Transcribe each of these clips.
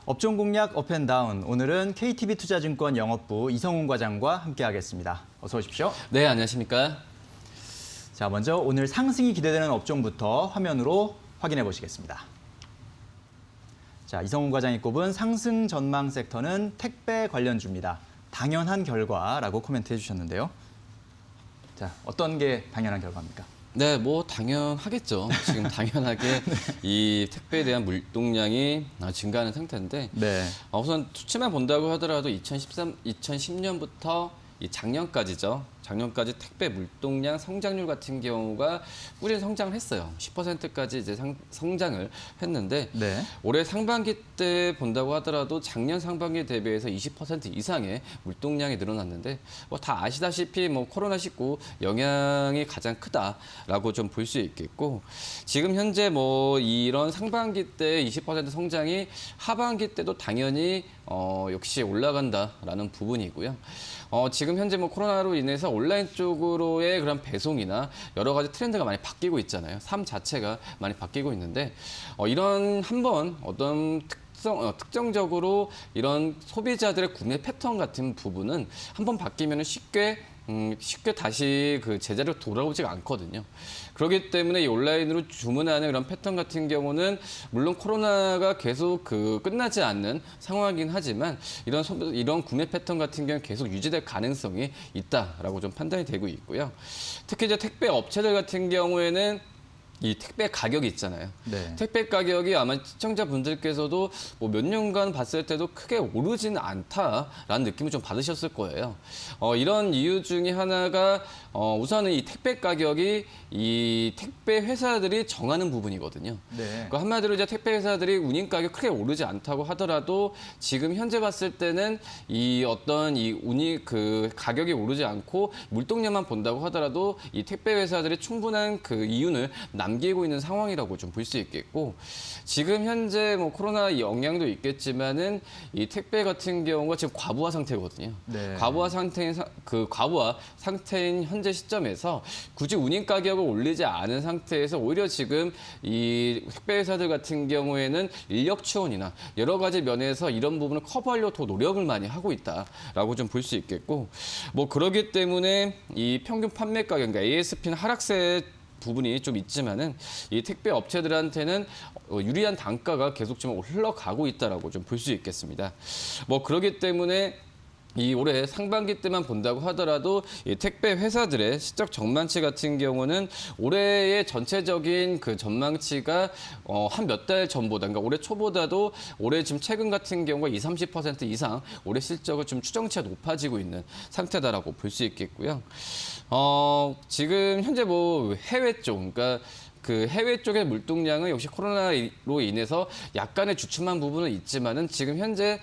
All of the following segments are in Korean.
업종 공략 업앤다운, 오늘은 KTB투자증권 영업부 이성훈 과장과 함께하겠습니다. 어서 오십시오. 네, 안녕하십니까? 자, 먼저 오늘 상승이 기대되는 업종부터 화면으로 확인해 보시겠습니다. 자, 이성훈 과장이 꼽은 상승 전망 섹터는 택배 관련주입니다. 당연한 결과라고 코멘트해 주셨는데요. 자, 어떤 게 당연한 결과입니까? 네, 뭐 당연하겠죠. 지금 당연하게 이 택배에 대한 물동량이 증가하는 상태인데 네. 우선 수치만 본다고 하더라도 2010년부터 이 작년까지죠. 작년까지 택배 물동량 성장률 같은 경우가 꾸준히 성장을 했어요. 10%까지 이제 성장을 했는데 네. 올해 상반기 때 본다고 하더라도 작년 상반기 대비해서 20% 이상의 물동량이 늘어났는데 뭐 다 아시다시피 뭐 코로나19 영향이 가장 크다라고 좀 볼 수 있겠고 지금 현재 뭐 이런 상반기 때 20% 성장이 하반기 때도 당연히 역시 올라간다라는 부분이고요. 지금 현재 뭐 코로나로 인해서 온라인 쪽으로의 그런 배송이나 여러 가지 트렌드가 많이 바뀌고 있잖아요. 삶 자체가 많이 바뀌고 있는데 이런 한번 어떤 특정적으로 이런 소비자들의 구매 패턴 같은 부분은 한번 바뀌면 쉽게 다시 그 제자리로 돌아오지가 않거든요. 그렇기 때문에 이 온라인으로 주문하는 그런 패턴 같은 경우는 물론 코로나가 계속 끝나지 않는 상황이긴 하지만 이런 구매 패턴 같은 경우는 계속 유지될 가능성이 있다라고 좀 판단이 되고 있고요. 특히 이제 택배 업체들 같은 경우에는 이 택배 가격이 있잖아요. 네. 택배 가격이 아마 시청자분들께서도 뭐 몇 년간 봤을 때도 크게 오르지는 않다라는 느낌을 좀 받으셨을 거예요. 이런 이유 중에 하나가 우선은 이 택배 가격이 이 택배 회사들이 정하는 부분이거든요. 네. 그러니까 한마디로 이제 택배 회사들이 운임 가격 크게 오르지 않다고 하더라도 지금 현재 봤을 때는 이 운임 가격이 오르지 않고 물동량만 본다고 하더라도 이 택배 회사들이 충분한 그 이윤을 남기고 있는 상황이라고 좀 볼 수 있겠고 지금 현재 뭐 코로나 영향도 있겠지만은 이 택배 같은 경우가 지금 과부하 상태거든요. 네. 과부하 상태인 현재 시점에서 굳이 운임 가격을 올리지 않은 상태에서 오히려 지금 이 택배 회사들 같은 경우에는 인력 지원이나 여러 가지 면에서 이런 부분을 커버하려고 더 노력을 많이 하고 있다라고 좀 볼 수 있겠고 뭐 그러기 때문에 이 평균 판매 가격, 그러니까 ASP는 하락세 부분이 좀 있지만은 이 택배 업체들한테는 유리한 단가가 계속 좀 흘러가고 있다라고 좀 볼 수 있겠습니다. 뭐 그렇기 때문에 이 올해 상반기 때만 본다고 하더라도 이 택배 회사들의 실적 전망치 같은 경우는 올해의 전체적인 그 전망치가 한 몇 달 전보다, 그러니까 올해 초보다도 올해 지금 최근 같은 경우가 20-30% 이상 올해 실적을 좀 추정치가 높아지고 있는 상태다라고 볼 수 있겠고요. 지금 현재 뭐 해외 쪽, 그러니까 그 해외 쪽의 물동량은 역시 코로나로 인해서 약간의 주춤한 부분은 있지만은 지금 현재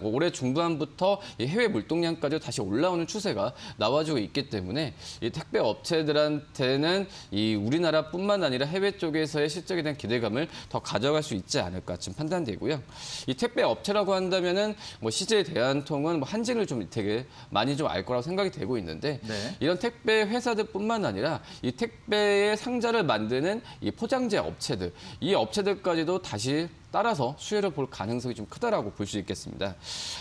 올해 중반부터 이 해외 물동량까지 다시 올라오는 추세가 나와주고 있기 때문에 이 택배 업체들한테는 이 우리나라뿐만 아니라 해외 쪽에서의 실적에 대한 기대감을 더 가져갈 수 있지 않을까 지금 판단되고요. 이 택배 업체라고 한다면은 뭐 CJ 대한통운, 뭐 한진을 좀 되게 많이 좀 알 거라고 생각이 되고 있는데 네. 이런 택배 회사들뿐만 아니라 이 택배의 상자를 만드는 이 포장재 업체들, 이 업체들까지도 다시 따라서 수혜를 볼 가능성이 좀 크다라고 볼 수 있겠습니다.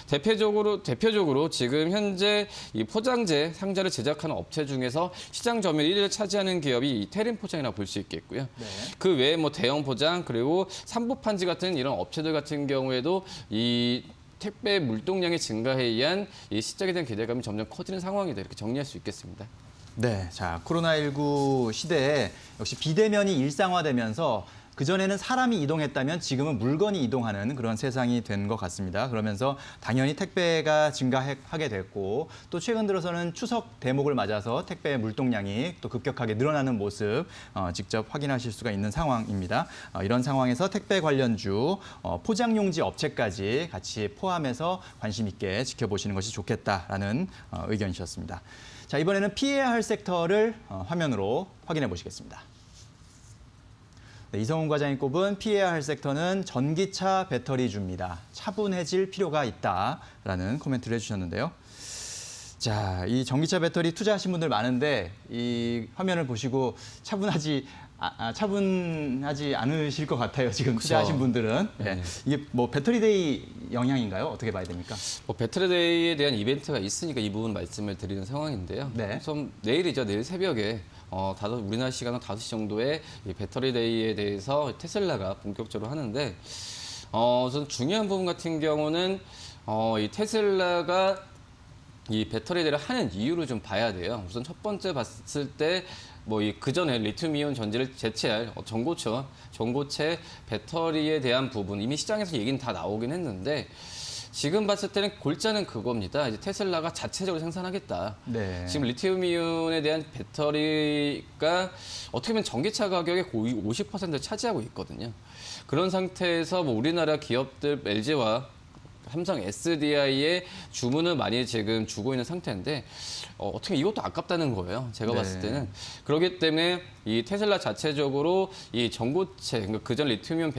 대표적으로 지금 현재 이 포장재 상자를 제작하는 업체 중에서 시장 점유율 1위를 차지하는 기업이 이 테린 포장이라고 볼 수 있겠고요. 네. 그 외에 뭐 대형 포장 그리고 삼부판지 같은 이런 업체들 같은 경우에도 이 택배 물동량의 증가에 의한 이 실적에 대한 기대감이 점점 커지는 상황이다, 이렇게 정리할 수 있겠습니다. 네, 자, 코로나19 시대에 역시 비대면이 일상화되면서 그전에는 사람이 이동했다면 지금은 물건이 이동하는 그런 세상이 된 것 같습니다. 그러면서 당연히 택배가 증가하게 됐고 또 최근 들어서는 추석 대목을 맞아서 택배 물동량이 또 급격하게 늘어나는 모습 직접 확인하실 수가 있는 상황입니다. 이런 상황에서 택배 관련주, 포장용지 업체까지 같이 포함해서 관심 있게 지켜보시는 것이 좋겠다라는 의견이셨습니다. 자, 이번에는 피해야 할 섹터를 화면으로 확인해 보시겠습니다. 네, 이성훈 과장이 꼽은 피해야 할 섹터는 전기차 배터리주입니다. 차분해질 필요가 있다라는 코멘트를 해주셨는데요. 자, 이 전기차 배터리 투자하신 분들 많은데 이 화면을 보시고 차분하지 차분하지 않으실 것 같아요. 지금 그쵸. 투자하신 분들은. 네. 네. 이게 뭐 배터리데이 영향인가요? 어떻게 봐야 됩니까? 뭐 배터리데이에 대한 이벤트가 있으니까 이 부분 말씀을 드리는 상황인데요. 네. 우선 내일이죠. 내일 새벽에 우리나라 시간은 5시 정도에 이 배터리데이에 대해서 테슬라가 본격적으로 하는데 우선 중요한 부분 같은 경우는 이 테슬라가 이 배터리들을 하는 이유를 좀 봐야 돼요. 우선 첫 번째 봤을 때 뭐 이 그전에 리튬이온 전지를 대체할 전고체 배터리에 대한 부분 이미 시장에서 얘기는 다 나오긴 했는데 지금 봤을 때는 골자는 그겁니다. 이제 테슬라가 자체적으로 생산하겠다. 네. 지금 리튬이온에 대한 배터리가 어떻게 보면 전기차 가격의 거의 50%를 차지하고 있거든요. 그런 상태에서 뭐 우리나라 기업들 LG와 삼성 SDI에 주문을 많이 지금 주고 있는 상태인데 어떻게 이것도 아깝다는 거예요. 제가 네. 봤을 때는. 그렇기 때문에 이 테슬라 자체적으로 이 전고체, 그러니까 그전 리튬이온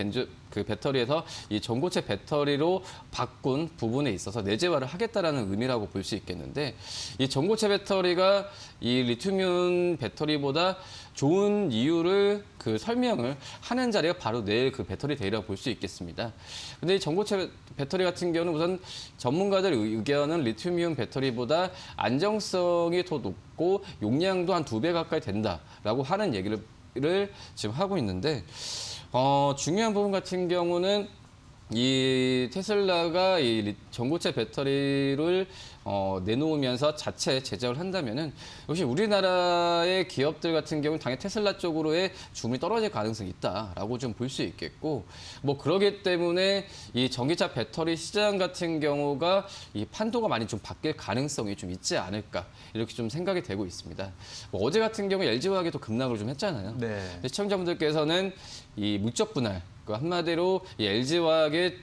그 배터리에서 이 전고체 배터리로 바꾼 부분에 있어서 내재화를 하겠다라는 의미라고 볼 수 있겠는데 이 전고체 배터리가 이 리튬이온 배터리보다 좋은 이유를 그 설명을 하는 자리가 바로 내일 그 배터리 데이라고 볼 수 있겠습니다. 근데 이 전고체 배터리 같은 경우는 우선 전문가들 의견은 리튬이온 배터리보다 안정성이 더 높고 용량도 한 2배 가까이 된다라고 하는 얘기를 지금 하고 있는데 중요한 부분 같은 경우는 이 테슬라가 이 전고체 배터리를 내놓으면서 자체 제작을 한다면은 역시 우리나라의 기업들 같은 경우는 당연히 테슬라 쪽으로의 주문이 떨어질 가능성이 있다라고 좀 볼 수 있겠고 뭐 그러기 때문에 이 전기차 배터리 시장 같은 경우가 이 판도가 많이 좀 바뀔 가능성이 좀 있지 않을까 이렇게 좀 생각이 되고 있습니다. 뭐 어제 같은 경우에 LG화학이 또 급락을 좀 했잖아요. 네. 시청자분들께서는 이 물적 분할 그 한마디로 이 LG화학의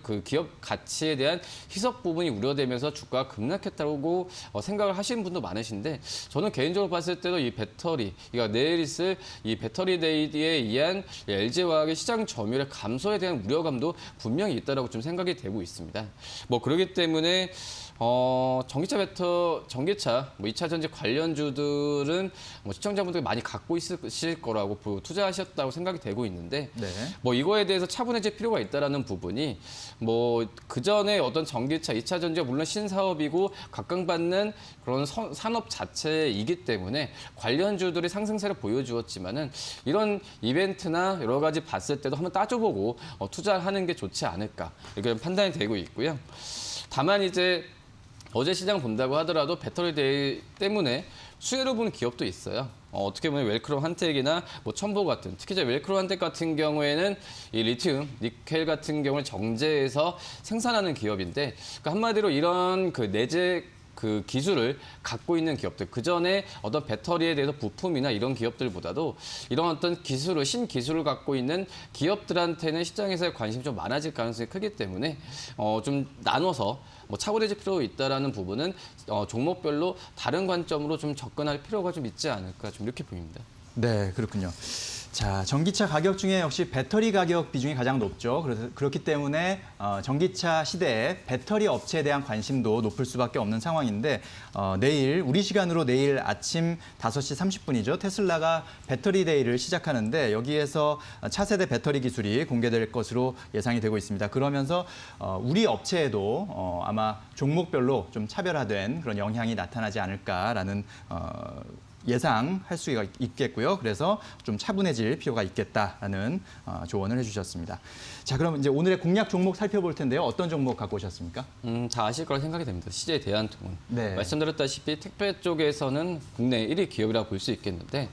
그 기업 가치에 대한 희석 부분이 우려되면서 주가가 급락했다고 생각을 하시는 분도 많으신데 저는 개인적으로 봤을 때도 이 배터리, 그러니까 내일 있을 이 배터리 데이에 의한 LG화학의 시장 점유율의 감소에 대한 우려감도 분명히 있다라고 좀 생각이 되고 있습니다. 뭐 그렇기 때문에 전기차, 뭐 2차 전지 관련주들은 뭐 시청자분들이 많이 갖고 있으실 거라고 투자하셨다고 생각이 되고 있는데, 네. 뭐 이거에 대해서 차분해질 필요가 있다라는 부분이 뭐 그 전에 어떤 전기차, 2차 전지가 물론 신사업이고 각광받는 그런 산업 자체이기 때문에 관련주들이 상승세를 보여주었지만은 이런 이벤트나 여러 가지 봤을 때도 한번 따져보고 투자하는 게 좋지 않을까 이렇게 판단이 되고 있고요. 다만 이제 어제 시장 본다고 하더라도 배터리 데이 때문에 수혜를 보는 기업도 있어요. 어떻게 보면 웰크롬 한텍이나 뭐 첨보 같은, 특히 이제 웰크롬 한텍 같은 경우에는 이 리튬, 니켈 같은 경우를 정제해서 생산하는 기업인데, 그러니까 한마디로 이런 그 내재 그 기술을 갖고 있는 기업들, 그 전에 어떤 배터리에 대해서 부품이나 이런 기업들보다도 이런 어떤 기술을, 신기술을 갖고 있는 기업들한테는 시장에서의 관심이 좀 많아질 가능성이 크기 때문에 좀 나눠서 뭐 차분해질 필요가 있다라는 부분은 종목별로 다른 관점으로 좀 접근할 필요가 좀 있지 않을까 좀 이렇게 보입니다. 네, 그렇군요. 자, 전기차 가격 중에 역시 배터리 가격 비중이 가장 높죠. 그렇기 때문에 전기차 시대에 배터리 업체에 대한 관심도 높을 수밖에 없는 상황인데 내일 우리 시간으로 내일 아침 5시 30분이죠. 테슬라가 배터리 데이를 시작하는데 여기에서 차세대 배터리 기술이 공개될 것으로 예상이 되고 있습니다. 그러면서 우리 업체에도 아마 종목별로 좀 차별화된 그런 영향이 나타나지 않을까라는 예상할 수가 있겠고요. 그래서 좀 차분해질 필요가 있겠다라는 조언을 해주셨습니다. 자, 그럼 이제 오늘의 공략 종목 살펴볼 텐데요. 어떤 종목 갖고 오셨습니까? 다 아실 거라 생각이 됩니다. CJ 대한통운. 네. 말씀드렸다시피 택배 쪽에서는 국내 1위 기업이라고 볼 수 있겠는데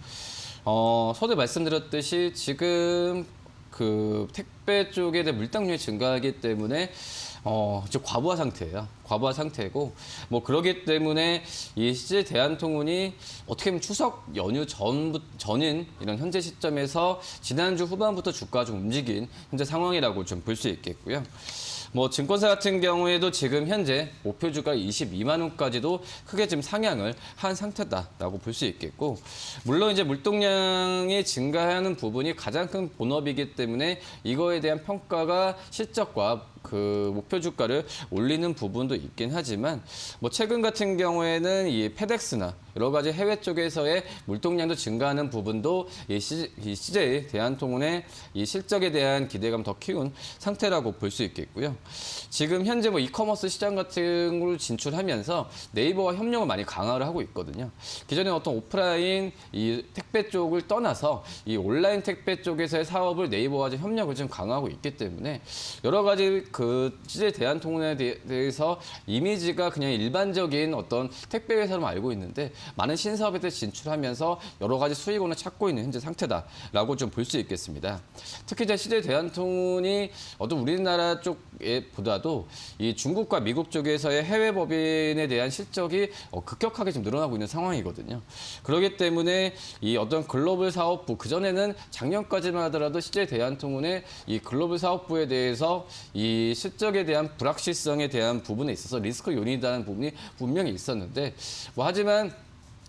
서두에 말씀드렸듯이 지금 그 택배 쪽에 대한 물당률이 증가하기 때문에 지금 과부하 상태예요. 과부하 상태고 뭐 그러기 때문에 이 CJ 대한통운이 어떻게 보면 추석 연휴 전인 이런 현재 시점에서 지난주 후반부터 주가가 좀 움직인 현재 상황이라고 좀 볼 수 있겠고요. 뭐 증권사 같은 경우에도 지금 현재 목표 주가 22만 원까지도 크게 지금 상향을 한 상태다라고 볼 수 있겠고, 물론 이제 물동량이 증가하는 부분이 가장 큰 본업이기 때문에 이거에 대한 평가가 실적과 그 목표 주가를 올리는 부분도 있긴 하지만, 뭐 최근 같은 경우에는 이 페덱스나 여러 가지 해외 쪽에서의 물동량도 증가하는 부분도 이 CJ 대한통운의 이 실적에 대한 기대감 더 키운 상태라고 볼 수 있겠고요. 지금 현재 뭐 이커머스 시장 같은 걸 진출하면서 네이버와 협력을 많이 강화를 하고 있거든요. 기존에 어떤 오프라인 이 택배 쪽을 떠나서 이 온라인 택배 쪽에서의 사업을 네이버와 협력을 좀 강화하고 있기 때문에 여러 가지 그 CJ 대한통운에 대해서 이미지가 그냥 일반적인 어떤 택배 회사로 알고 있는데, 많은 신사업에 대해 진출하면서 여러 가지 수익원을 찾고 있는 현재 상태다라고 좀 볼 수 있겠습니다. 특히 이제 CJ 대한통운이 어떤 우리나라 쪽에 보다도 이 중국과 미국 쪽에서의 해외 법인에 대한 실적이 급격하게 좀 늘어나고 있는 상황이거든요. 그렇기 때문에 이 어떤 글로벌 사업부, 그전에는 작년까지만 하더라도 CJ 대한통운의 이 글로벌 사업부에 대해서 이 실적에 대한 불확실성에 대한 부분에 있어서 리스크 요인이라는 부분이 분명히 있었는데, 뭐 하지만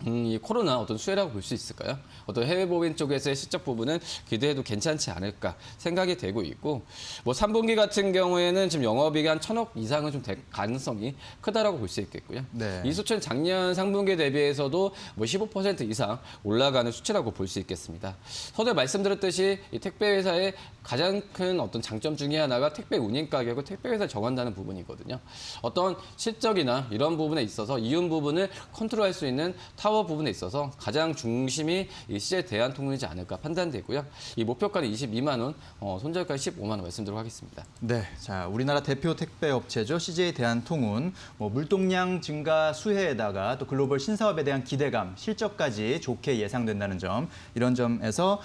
이 코로나 어떤 수혜라고 볼 수 있을까요? 어떤 해외 법인 쪽에서의 실적 부분은 기대해도 괜찮지 않을까 생각이 되고 있고, 뭐 3분기 같은 경우에는 지금 영업이익이 한 1,000억 이상은 좀 될 가능성이 크다라고 볼 수 있겠고요. 네. 이 수치는 작년 상분기 대비해서도 뭐 15% 이상 올라가는 수치라고 볼 수 있겠습니다. 서두에 말씀드렸듯이 이 택배 회사의 가장 큰 어떤 장점 중에 하나가 택배 운임 가격을 택배 회사에 정한다는 부분이거든요. 어떤 실적이나 이런 부분에 있어서 이윤 부분을 컨트롤할 수 있는 타워 부분에 있어서 가장 중심이 이 CJ 대한통운이지 않을까 판단되고요. 이 목표가는 22만 원, 손절가는 15만 원 말씀드리도록 하겠습니다. 네, 자 우리나라 대표 택배 업체죠. CJ 대한통운 뭐 물동량 증가 수혜에다가 또 글로벌 신사업에 대한 기대감, 실적까지 좋게 예상된다는 점, 이런 점에서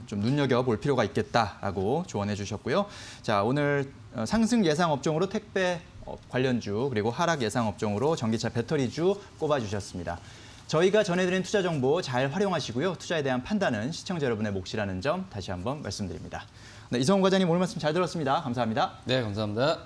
좀 눈여겨볼 필요가 있겠다라고 조언해 주셨고요. 자 오늘 상승 예상 업종으로 택배 관련주, 그리고 하락 예상 업종으로 전기차 배터리주 꼽아주셨습니다. 저희가 전해드린 투자 정보 잘 활용하시고요. 투자에 대한 판단은 시청자 여러분의 몫이라는 점 다시 한번 말씀드립니다. 네, 이성훈 과장님 오늘 말씀 잘 들었습니다. 감사합니다. 네, 감사합니다.